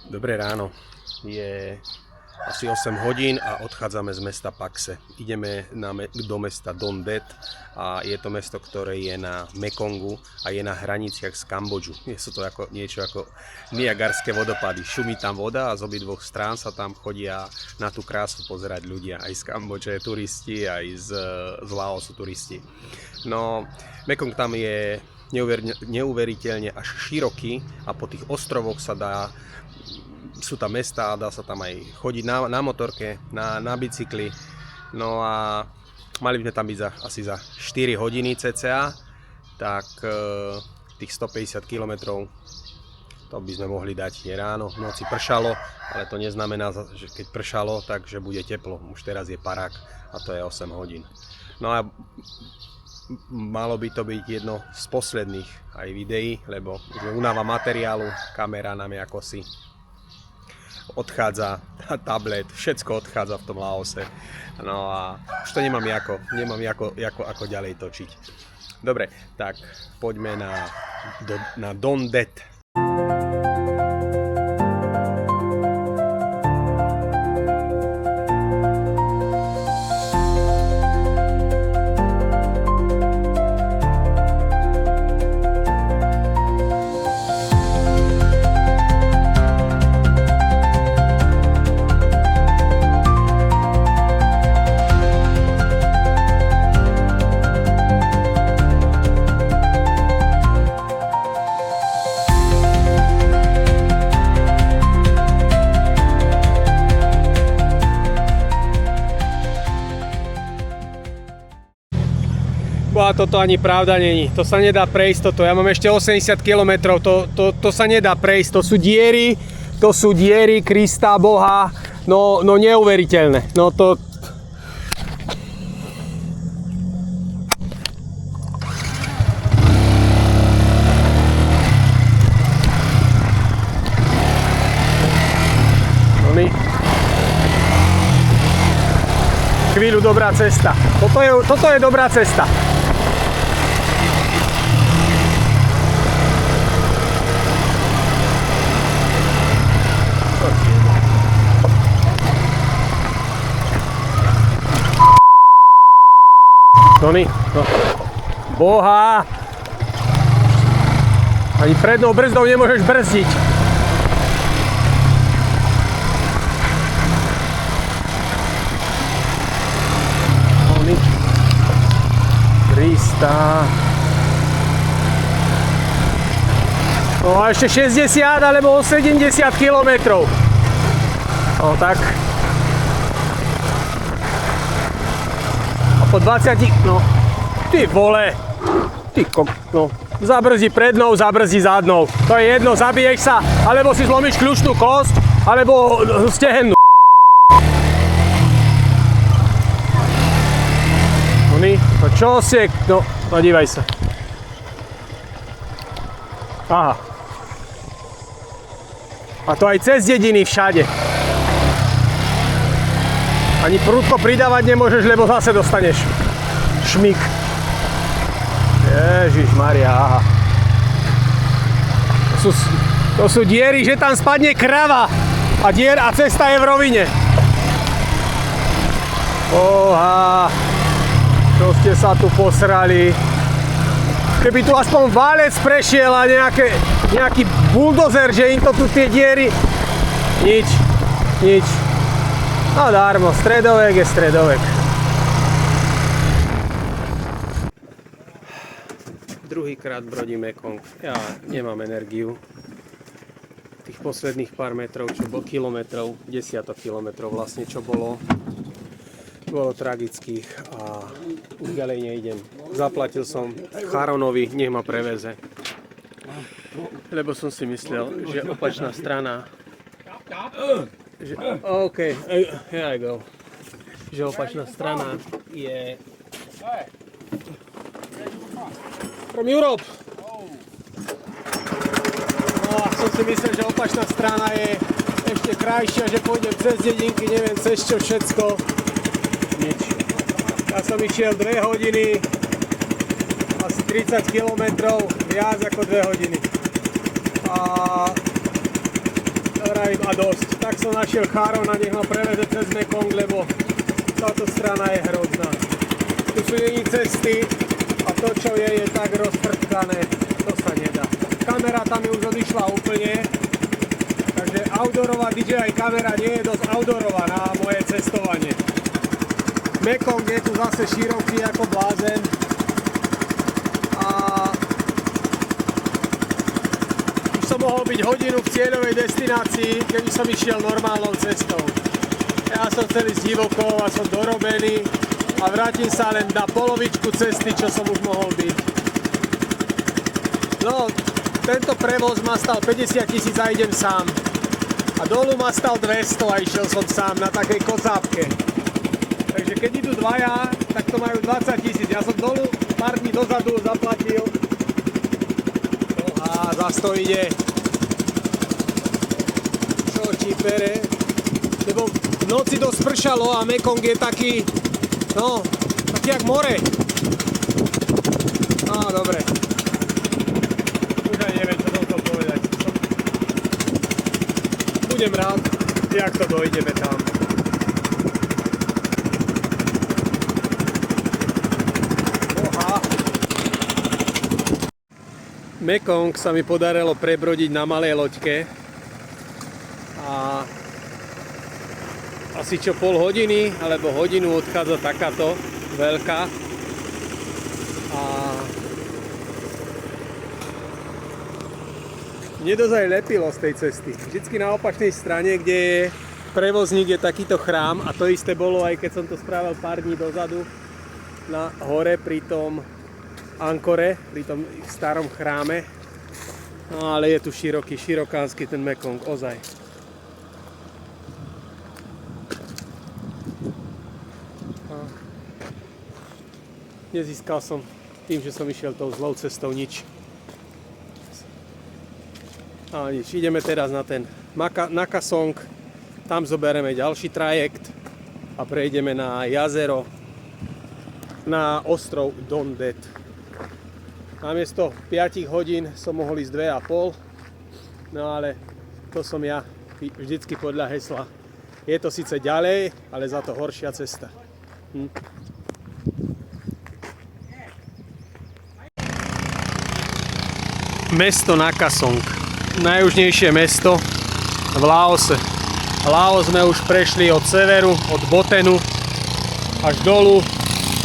Dobré ráno, je asi 8 hodín a odchádzame z mesta Pakse. Ideme do mesta Don Det a je to mesto, ktoré je na Mekongu a je na hraniciach s Kambodžu. Je to ako niečo ako Niagarské vodopády. Šumí tam voda a z obidvoch strán sa tam chodia na tú krásu pozerať ľudia. Aj z Kambodže turisti, aj z Laosu turisti. No, Mekong tam je neuveriteľne až široký a po tých ostrovoch sú tam mestá a dá sa tam aj chodiť na motorke, na bicykli. No a mali by sme tam byť asi za 4 hodiny cca, tak tých 150 km to by sme mohli dať. Je ráno, v noci pršalo, ale to neznamená, že keď pršalo, takže bude teplo. Už teraz je parák a to je 8 hodín. No a malo by to byť jedno z posledných aj videí, lebo už unáva materiálu, kamera nám ako si odchádza, tablet, všetko odchádza v tom Laose. No a už to nemám ako ďalej točiť. Dobre, tak poďme na Don Det. A toto ani pravda není, to sa nedá prejsť toto, ja mám ešte 80 km, to sa nedá prejsť, to sú diery, Krista, Boha, no neuveriteľné, no to... Chvíľu dobrá cesta, toto je dobrá cesta. Tony, no. Boha! Ani prednou brzdou nemôžeš brzdiť. Tony. Krista. No a ešte 60 alebo 70 kilometrov. No tak. Po 20, no, ty vole, no, zabrzdí prednou, zabrzdí zadnou, to je jedno, zabiješ sa, alebo si zlomíš kľúčnú kosť, alebo stehennú. No čo si, no, podívaj sa. Aha. A to aj cez dediny všade. Ani prudko pridávať nemôžeš, lebo zase dostaneš šmik. Ježišmaria, aha. To sú diery, že tam spadne krava a cesta je v rovine. Oha, čo ste sa tu posrali. Keby tu aspoň válec prešiel a nejaký buldozer, že im to tu tie diery... Nič. No darmo, stredovek je stredovek. Druhýkrát brodím Mekong. Ja nemám energiu. Tých posledných pár metrov, kilometrov, desiatok kilometrov vlastne, čo bolo tragických a už ďalej neidem. Zaplatil som Charonovi, nech ma preveze. Lebo som si myslel, že opačná strana... OK, here I go. Že opačná strana je... From Europe! No a som si myslel, že opačná strana je ešte krajšia, že pôjdem cez dedinky, neviem cez čo všetko. Nič. Ja som išiel 2 hodiny, asi 30 km, viac ako 2 hodiny. A vravím, a dosť. Tak som našiel Charona, nech ma preveze cez Mekong, lebo táto strana je hrozná. Tu sú není cesty a to, čo je tak rozprtkané, to sa nedá. Kamera tam už odišla úplne, takže outdoorová DJI kamera nie je dosť outdoorová na moje cestovanie. Mekong je tu zase široký ako blázen a už som mohol byť hodinu v cieľovej destinácii, keby som išiel normálnou cestou. Ja som chcel ísť divoko a som dorobený a vrátim sa len na polovičku cesty, čo som už mohol byť. No, tento prevoz ma stal 50 000 a idem sám. A dolu ma stal 200 a išiel som sám na takej kocápke. Takže keď idú dvaja, tak to majú 20 000. Ja som dolu pár dní dozadu zaplatil. No a zas to ide. Čo ti pere? Lebo v noci to spršalo a Mekong je taký, no, taký jak more. No, dobre. Už aj neviem, čo som chcel povedať. Budem rád, jak to dojdeme tam. Oha. Mekong sa mi podarilo prebrodiť na malej loďke. A asi čo pol hodiny, alebo hodinu odchádza takáto veľká. A mne dozaj lepilo z tej cesty. Vždycky na opačnej strane, kde je prevozník, je takýto chrám. A to isté bolo aj keď som to spravil pár dní dozadu na hore pri tom ankore, pri tom starom chráme. No ale je tu širokánsky ten Mekong, ozaj. Nezískal som tým, že som išiel tou zlou cestou nič. A nič, ideme teraz na ten Nakasong, tam zoberieme ďalší trajekt a prejdeme na jazero, na ostrov Don Det. Namiesto 5 hodín som mohol ísť 2,5, no ale to som ja vždycky podľa hesla. Je to síce ďalej, ale za to horšia cesta. Mesto Nakasong, najjužnejšie mesto v Laose. Laos sme už prešli od severu, od Botenu až dolu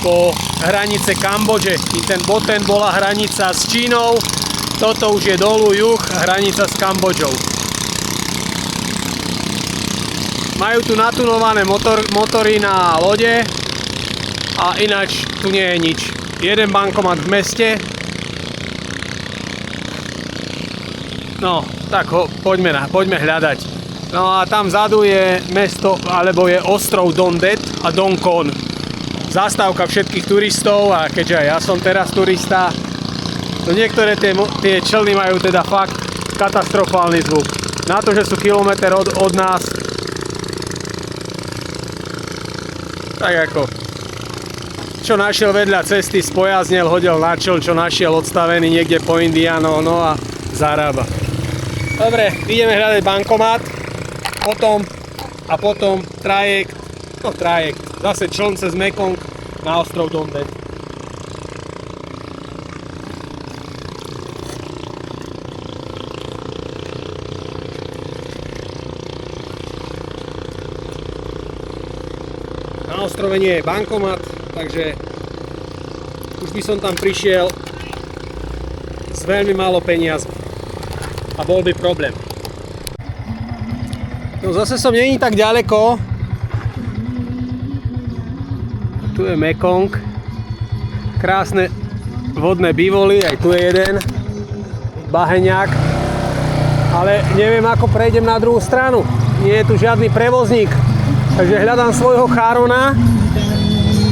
po hranice Kambodže. Ten Boten bola hranica s Čínou, toto už je dolu juh, hranica s Kambodžou. Majú tu natunované motory na lode a ináč tu nie je nič. Jeden bankomat v meste. No, tak poďme hľadať. No a tam vzadu je mesto, alebo je ostrov Don Det a Don Kon. Zastávka všetkých turistov a keďže aj ja som teraz turista, no niektoré tie člny majú teda fakt katastrofálny zvuk. Na to, že sú kilometr od nás, tak ako čo našiel vedľa cesty, spojaznel, hodil na čln, čo našiel odstavený niekde po Indiánov, no a zarába. Dobre, ideme hľadať bankomat, potom trajekt, zase čln cez Mekong na ostrov Don Det. Na ostrove nie je bankomat, takže už by som tam prišiel s veľmi málo peniazmi. A bol by problém. No zase som není tak ďaleko. Tu je Mekong. Krásne vodné bivoly, aj tu je jeden baheňák. Ale neviem, ako prejdem na druhú stranu. Nie je tu žiadny prevozník. Takže hľadám svojho Charona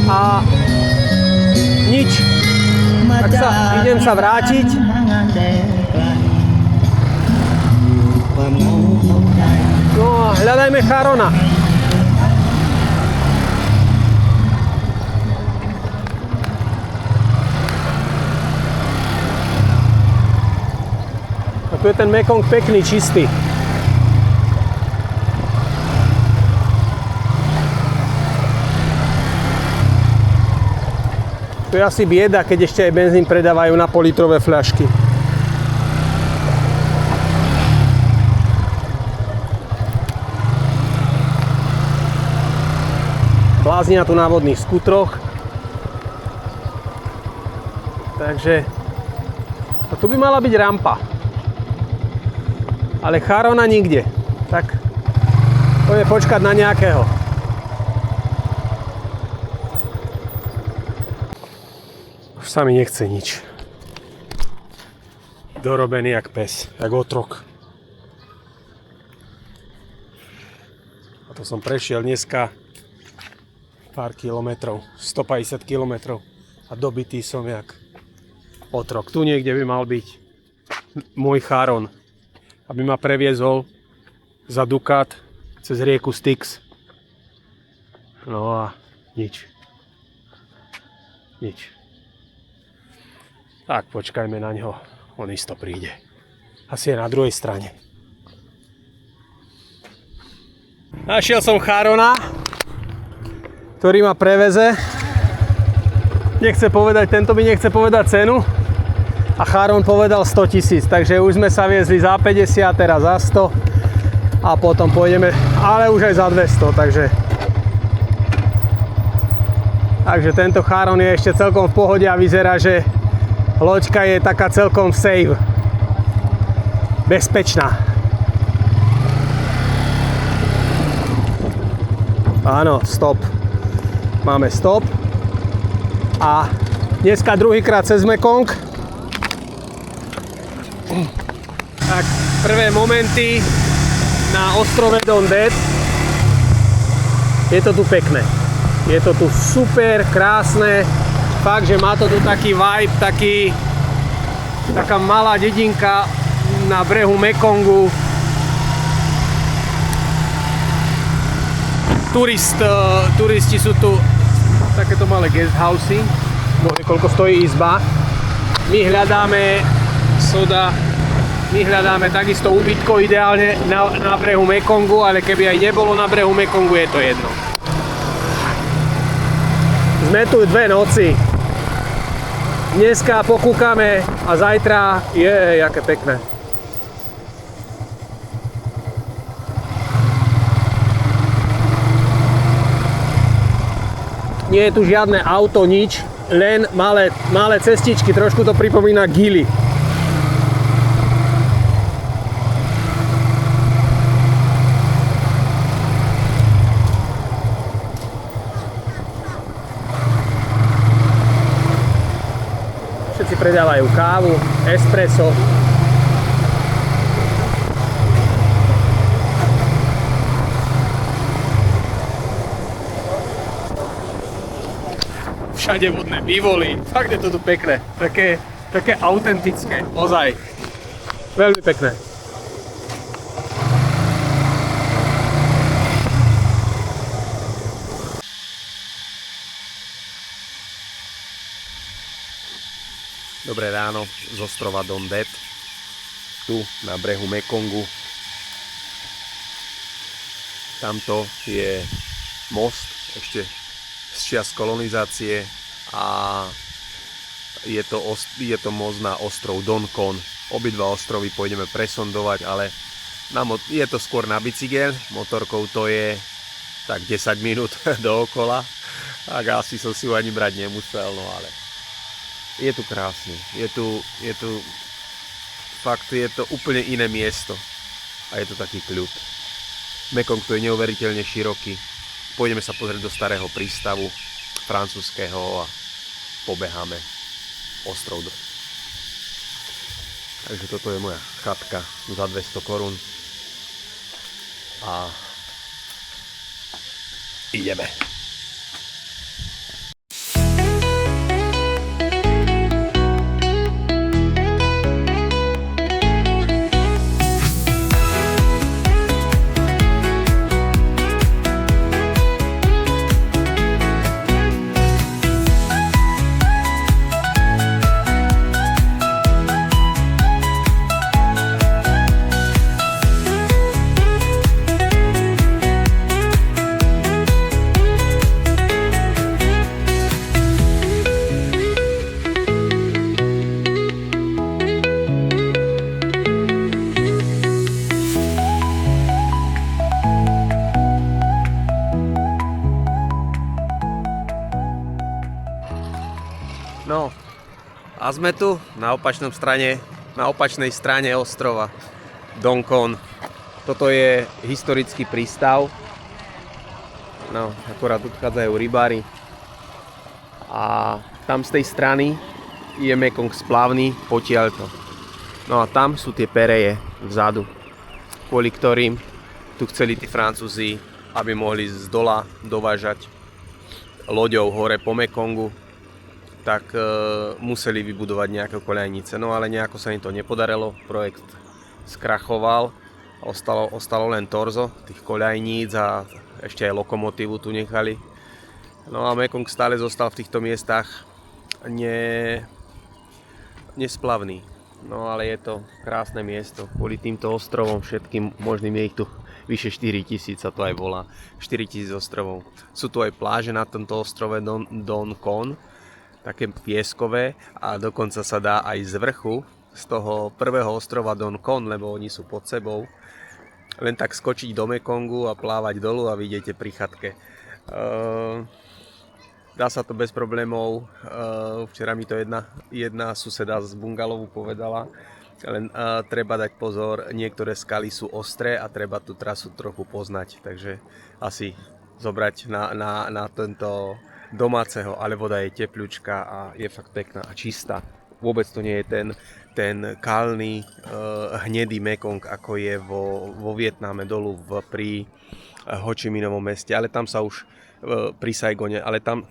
a nič. Tak idem sa vrátiť. No a hľadajme Charona. A tu je ten Mekong pekný, čistý. To je asi bieda, keď ešte aj benzín predávajú na politrové fľašky. Bláznia tu na vodných skutroch. Takže tu by mala byť rampa. Ale Charona nikde. Tak poďme počkať na nejakého. Už sa mi nechce nič. Dorobený jak pes, jak otrok. A to som prešiel dneska pár kilometrov, 150 kilometrov a dobitý som jak otrok. Tu niekde by mal byť môj Charon, aby ma previezol za Dukát cez rieku Styx. No a nič. Nič. Tak počkajme na ňo, on isto príde. Asi je na druhej strane. Našiel som Charona, ktorý ma preveze. Tento mi nechce povedať cenu. A Charon povedal 100 000, takže už sme sa viezli za 50, teraz za 100 a potom pôjdeme, ale už aj za 200, takže tento Charon je ešte celkom v pohode a vyzerá, že loďka je taká celkom safe, bezpečná. Áno, stop. Máme stop a dneska druhýkrát cez Mekong. Tak, prvé momenty na ostrove Don Det. Je to tu pekné. Je to tu super, krásne. Fakt, že má to tu taký vibe, taká malá dedinka na brehu Mekongu. Turisti sú tu takéto malé guesthousey. Bože, koľko stojí izba. My hľadáme takisto ubytko ideálne na brehu Mekongu, ale keby aj nebolo na brehu Mekongu, je to jedno. Sme tu 2 noci. Dneska pokúkame a zajtra jaké pekné. Nie je tu žiadne auto, nič, len malé cestičky, trošku to pripomína Gili. Všetci predávajú kávu, espresso. Všade vodné bivoly. Fakt je to tu pekné. Také autentické. Ozaj. Veľmi pekné. Dobré ráno z ostrova Don Det. Tu na brehu Mekongu. Tamto je most ešte z čias kolonizácie a je to most na ostrov Don Con. Obidva ostrovy pôjdeme presondovať, ale je to skôr na bicykel. Motorkou to je tak 10 minút dookola. Tak asi som si ju ani brať nemusel, no ale je tu krásne. Je tu fakt, je to úplne iné miesto a je to taký kľud. Mekong tu je neuveriteľne široký. Pôjdeme sa pozrieť do starého prístavu francúzského a pobeháme ostrov. Takže toto je moja chatka za 200 korún. A ideme. A sme tu na opačnej strane ostrova Don Con. Toto je historický prístav. No, akorát odchádzajú rybári. A tam z tej strany je Mekong splavný potiaľto. No a tam sú tie pereje vzadu, kvôli ktorým tu chceli tí Francúzi, aby mohli z dola dovážať loďou hore po Mekongu, tak museli vybudovať nejaké koľajnice. No ale nejako sa im to nepodarilo, projekt skrachoval, ostalo len torzo tých koľajníc a ešte aj lokomotívu tu nechali. No a Mekong stále zostal v týchto miestach nesplavný. No ale je to krásne miesto, kvôli týmto ostrovom všetkým možným, je ich tu vyše 4000, sa to aj volá, 4000 ostrovov. Sú tu aj pláže na tomto ostrove Don Con, také pieskové, a dokonca sa dá aj z vrchu, z toho prvého ostrova Don Con, lebo oni sú pod sebou, len tak skočiť do Mekongu a plávať dolu a vidíte pri chatke. Dá sa to bez problémov. Včera mi to jedna suseda z bungalovu povedala, len treba dať pozor, niektoré skaly sú ostré a treba tú trasu trochu poznať, takže asi zobrať na tento domáceho, ale voda je tepľučká a je fakt pekná a čistá. Vôbec to nie je ten kalný, hnedý Mekong, ako je vo Vietname dolu pri Ho Chi Minhovom meste, ale tam sa už pri Saigone, ale tam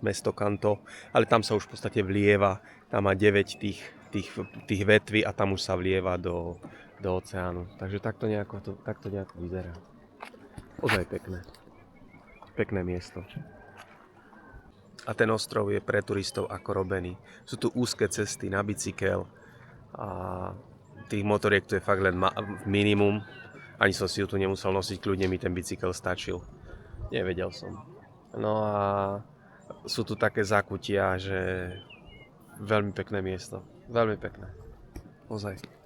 mesto Kanto, ale tam sa už v podstate vlieva, tam má 9 tých vetví a tam už sa vlieva do oceánu. Takže takto nejako vyzerá. Ozaj pekné miesto. A ten ostrov je pre turistov ako robený. Sú tu úzke cesty na bicykel a tých motoriek tu je fakt len minimum. Ani som si ju tu nemusel nosiť, kľudne mi ten bicykel stačil. Nevedel som. No a sú tu také zákutia, že veľmi pekné miesto. Veľmi pekné. Ozaj.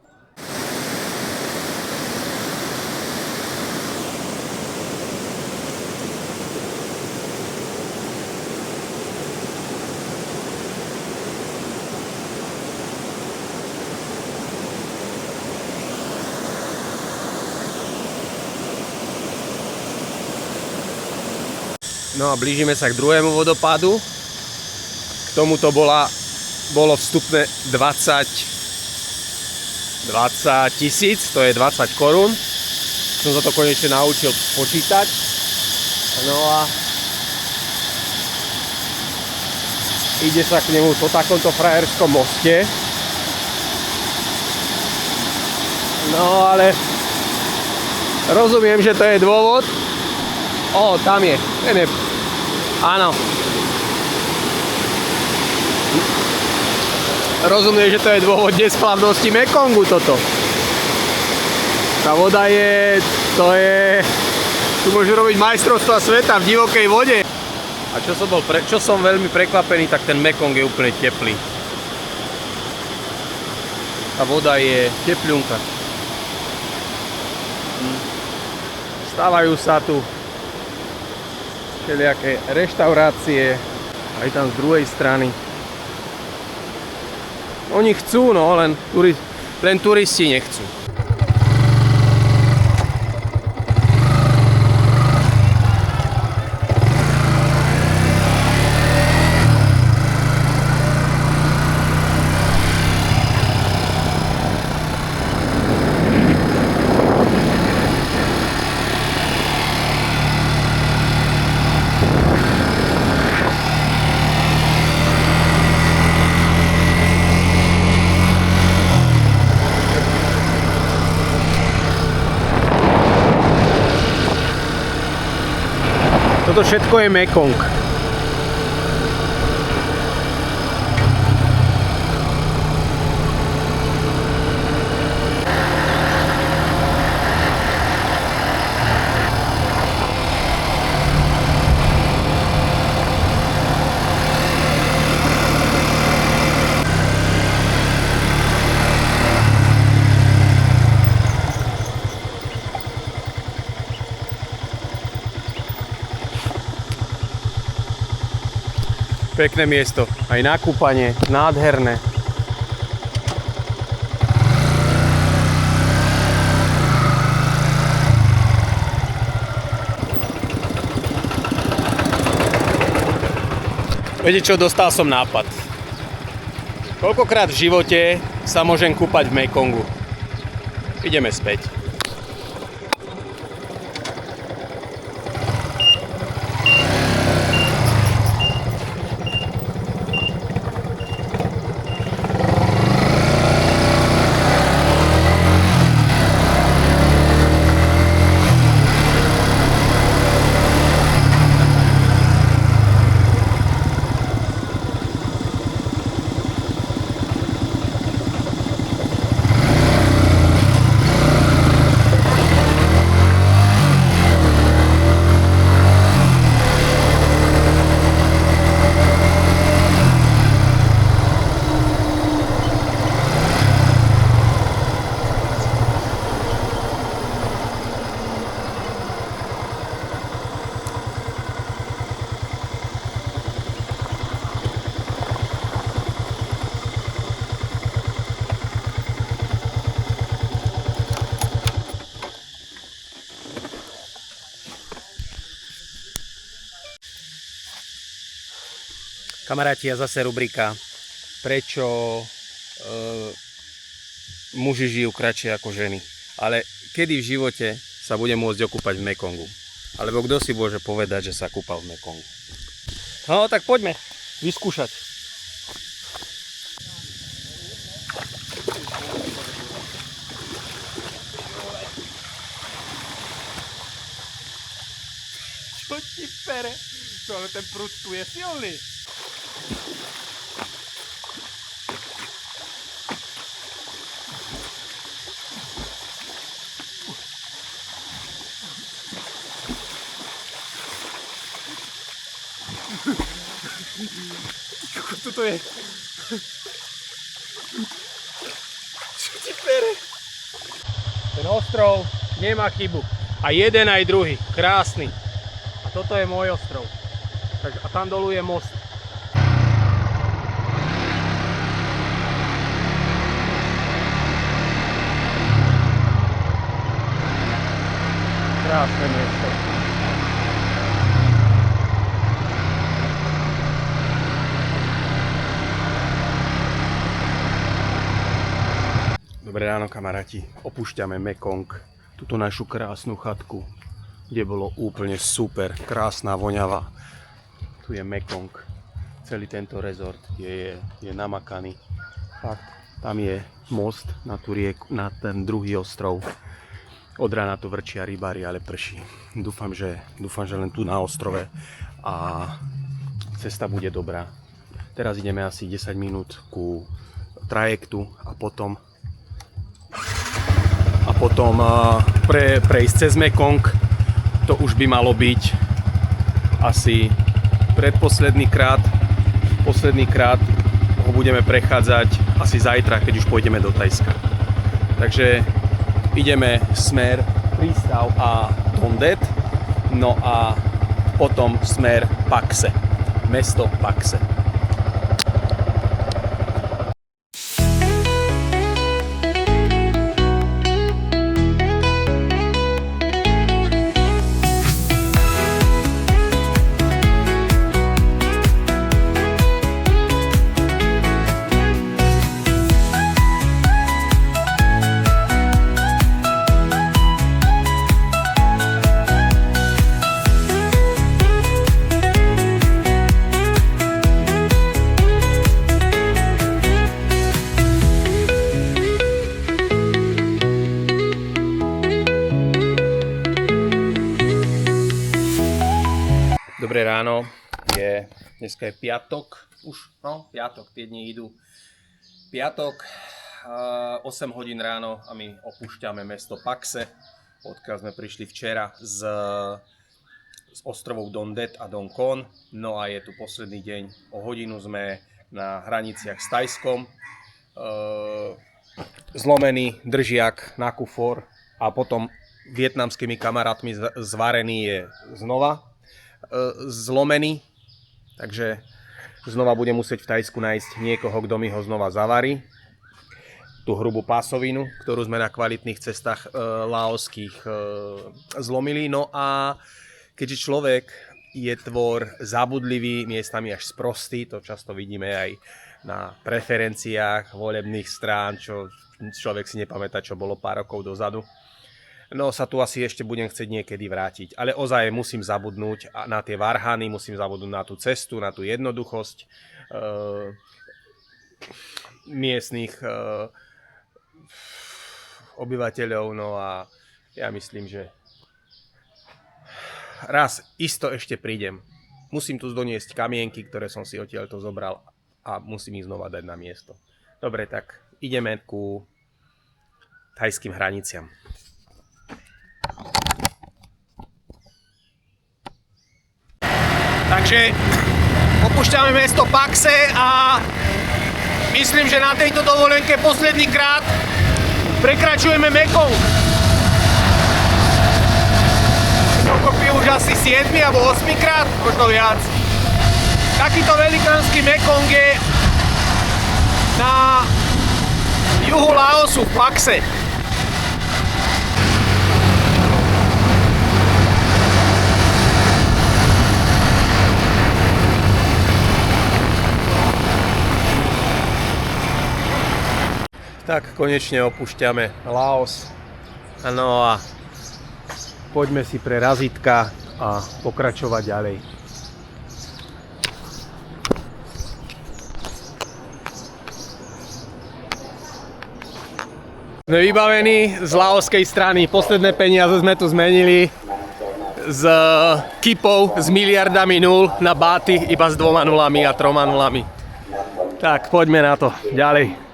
No a blížime sa k druhému vodopádu. K tomuto bolo vstupné 20 tisíc, to je 20 korún. Som sa to konečne naučil počítať. No a ide sa k nemu po takomto frajerskom moste. No ale rozumiem, že to je dôvod. Tam je. Áno. Rozumiem, že to je dôvod nesplavnosti Mekongu toto. Tá voda tu môžu robiť majstrovstvá sveta v divokej vode. A čo som veľmi prekvapený, tak ten Mekong je úplne teplý. Tá voda je tepľunka. Stávajú sa tu všelijaké reštaurácie, aj tam z druhej strany. Oni chcú, no, len turisti nechcú. Toto všetko je Mekong. Pekné miesto, aj na kúpanie, nádherné. Viete čo, dostal som nápad. Koľkokrát v živote sa môžem kúpať v Mekongu? Ideme späť. Kamaráti, a zase rubrika, prečo muži žijú kratšie ako ženy. Ale kedy v živote sa bude môcť okúpať v Mekongu? Alebo kto si môže povedať, že sa kúpal v Mekongu? No tak poďme vyskúšať. Čo ti pere? Čo, ale ten prúd tu je silný. Toto je. Čo ti pere? Ten ostrov nemá chybu. A jeden aj druhý. Krásny. A toto je môj ostrov. A tam dolu je most. Krásne miesto. Dobré ráno, kamaráti. Opúšťame Mekong, túto našu krásnu chatku, kde bolo úplne super, krásna, voňavá. Tu je Mekong, celý tento rezort je namakaný. Fakt, tam je most na tú rieku, na ten druhý ostrov. Od rána tu vrčia rybári, ale prší. Dúfam, že len tu na ostrove a cesta bude dobrá. Teraz ideme asi 10 minút ku trajektu a potom prejsť cez Mekong. To už by malo byť asi posledný krát ho budeme prechádzať asi zajtra, keď už pôjdeme do Thajska. Takže ideme smer prístav a Don Det, no a potom smer Pakse, mesto Pakse. Dobré ráno, dneska je piatok, piatok, tie dni idú. Piatok, 8 hodín ráno a my opúšťame mesto Pakse, odkiaľ sme prišli včera z ostrovov Don Det a Don Kon. No a je tu posledný deň, o hodinu sme na hraniciach s Thajskom. Zlomený držiak na kufor a potom vietnamskými kamarátmi zvarený je znova zlomený, takže znova budem musieť v Thajsku nájsť niekoho, kto mi ho znova zavarí. Tú hrubú pásovinu, ktorú sme na kvalitných cestách laoských zlomili. No a keďže človek je tvor zabudlivý, miestami až sprostý, to často vidíme aj na preferenciách volebných strán, čo človek si nepamätá, čo bolo pár rokov dozadu. No sa tu asi ešte budem chcieť niekedy vrátiť, ale ozaj musím zabudnúť na tie varhany, musím zabudnúť na tú cestu, na tú jednoduchosť miestnych obyvateľov, no a ja myslím, že raz isto ešte prídem. Musím tu doniesť kamienky, ktoré som si odtiaľto zobral a musím ich znova dať na miesto. Dobre, tak ideme ku thajským hraniciam. Takže opúšťame mesto Pakse a myslím, že na tejto dovolenke posledný krát prekračujeme Mekong. Dokopy už asi 7 alebo 8 krát, možno viac. Takýto velikánsky Mekong je na juhu Laosu v Pakse. Tak konečne opúšťame Laos. No a poďme si pre razítka a pokračovať ďalej. Sme vybavení z laoskej strany. Posledné peniaze sme tu zmenili z kipov s miliardami nul na báty iba s 2 nulami a 3 nulami. Tak poďme na to ďalej.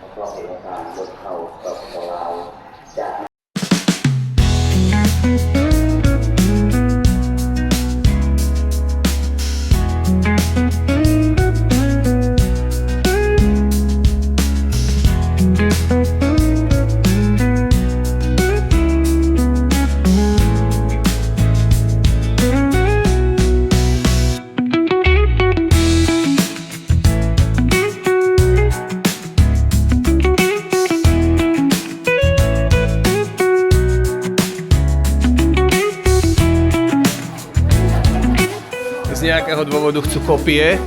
Z nejakého dôvodu chcú kopie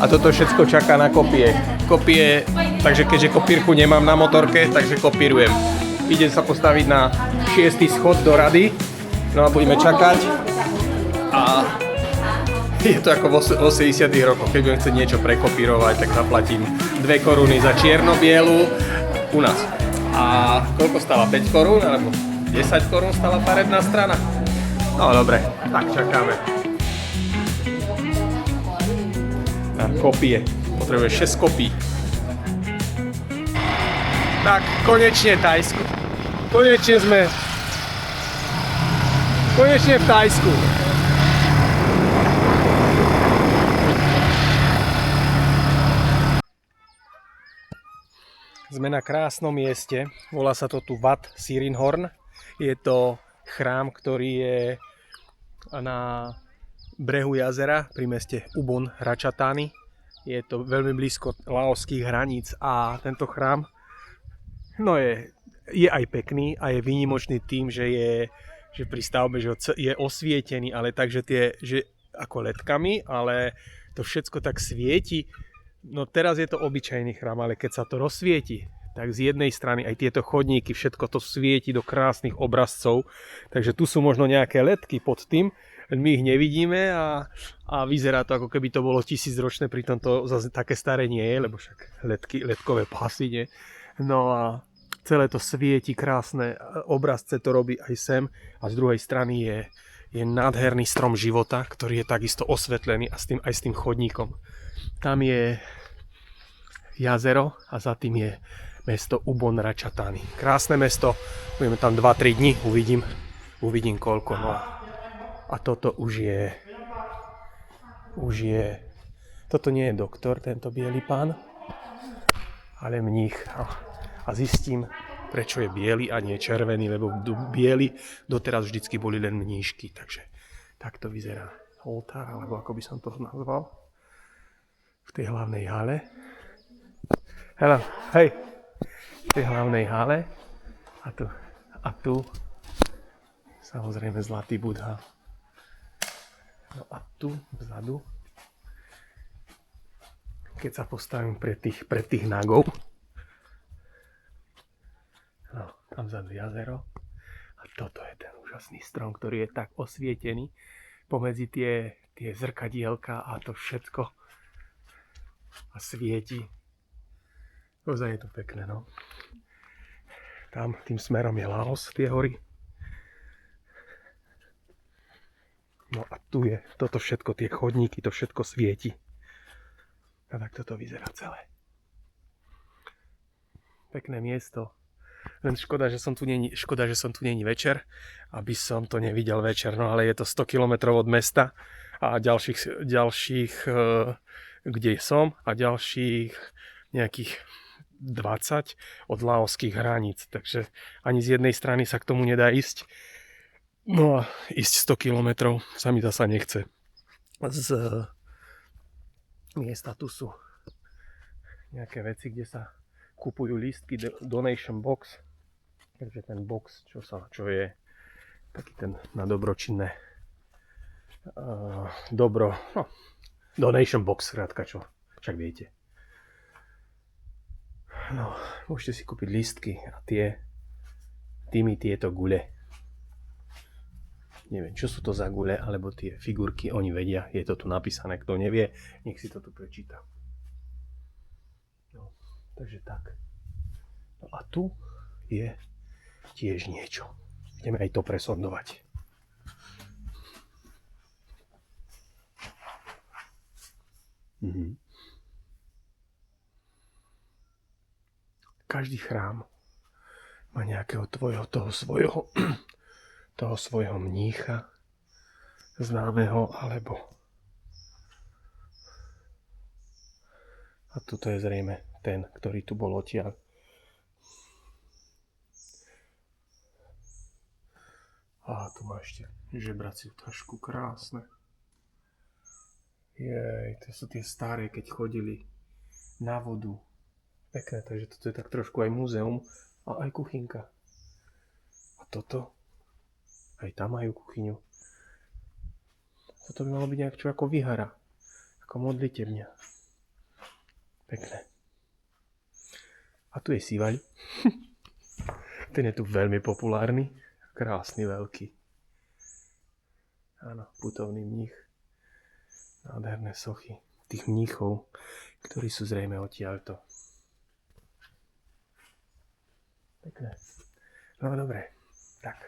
a toto všetko čaká na kopie. Kopie, takže keďže kopírku nemám na motorke, takže kopírujem. Ide sa postaviť na 6. schod do rady, no a budeme čakať. A je to ako v 80. rokoch, keď budem chcieť niečo prekopírovať, tak zaplatím 2 koruny za čierno-bielu u nás. A koľko stála? 5 korún alebo 10 korún stála farebná strana? No dobre, tak čakáme. Kopie. Potrebuješ 6 kopí. Tak, konečne Thajsku. Konečne v Thajsku. Sme na krásnom mieste. Volá sa to tu Wat Siringhorn. Je to chrám, ktorý je na brehu jazera pri meste Ubon Ratchathani. Je to veľmi blízko laoských hraníc a tento chrám je aj pekný a je výnimočný tým, že pri stavbe je osvietený, ale takže ako ledkami, ale to všetko tak svieti. No teraz je to obyčajný chrám, ale keď sa to rozsvieti, tak z jednej strany aj tieto chodníky, všetko to svieti do krásnych obrazcov. Takže tu sú možno nejaké ledky pod tým, my ich nevidíme a vyzerá to, ako keby to bolo 1000-ročné, pritom to zase také staré nie je, lebo však ledkové pasy, nie? No a celé to svieti, krásne obrazce to robí aj sem a z druhej strany je nádherný strom života, ktorý je takisto osvetlený a aj s tým chodníkom. Tam je jazero a za tým je mesto Ubon Ratchathani. Krásne mesto, budeme tam 2-3 dni, uvidím koľko. No. A toto už je, toto nie je doktor, tento biely pán, ale mních. A zistím, prečo je biely a nie červený, lebo biely doteraz vždycky boli len mníšky. Takže takto vyzerá oltár, alebo ako by som to nazval, v tej hlavnej hale. Hello, hej, v tej hlavnej hale. A tu samozrejme zlatý Budha. No a tu vzadu, keď sa postavím pred tých nagov, no, tam vzadu jazero. A toto je ten úžasný strom, ktorý je tak osvietený pomedzi tie zrkadielka a to všetko. A svieti. Ozaj je to pekné, no. Tam tým smerom je Laos, tie hory. No a tu je toto všetko, tie chodníky, to všetko svieti. A tak toto vyzerá celé. Pekné miesto. Len škoda, že som tu není večer, aby som to nevidel večer. No ale je to 100 km od mesta a ďalších kde som, a ďalších nejakých 20 od laoských hraníc. Takže ani z jednej strany sa k tomu nedá ísť. No a ísť 100 km sa mi zasa nechce. Z miesta tu sú nejaké veci, kde sa kupujú lístky, donation box. Takže ten box, čo je taký ten na dobročinné dobro, no, donation box, skrátka, čo však viete. No, môžete si kúpiť lístky a tými tieto gule. Neviem, čo sú to za gule, alebo tie figurky, oni vedia, je to tu napísané, kto nevie, nech si to tu prečíta. No, takže tak. No a tu je tiež niečo. Ideme aj to presondovať. Každý chrám má nejakého toho svojho mnícha známeho, alebo a tuto je zrejme ten, ktorý tu bol odtiaľ. A tu má ešte žebraciu tašku, krásne. Jej, to sú tie staré, keď chodili na vodu. Pekné, takže toto je tak trošku aj múzeum a aj kuchynka. A toto, aj tam majú kuchyňu. Toto by malo byť nejak čo ako výhara, ako modlitebňa. Pekné. A tu je Sivaľ. Ten je tu veľmi populárny. Krásny, veľký. Áno, putovný mních. Nádherné sochy tých mníchov, ktorí sú zrejme odtiaľto. Pekné. No dobre, tak.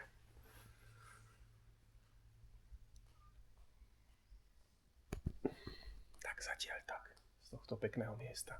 Tak zatiaľ tak. Z tohto pekného miesta.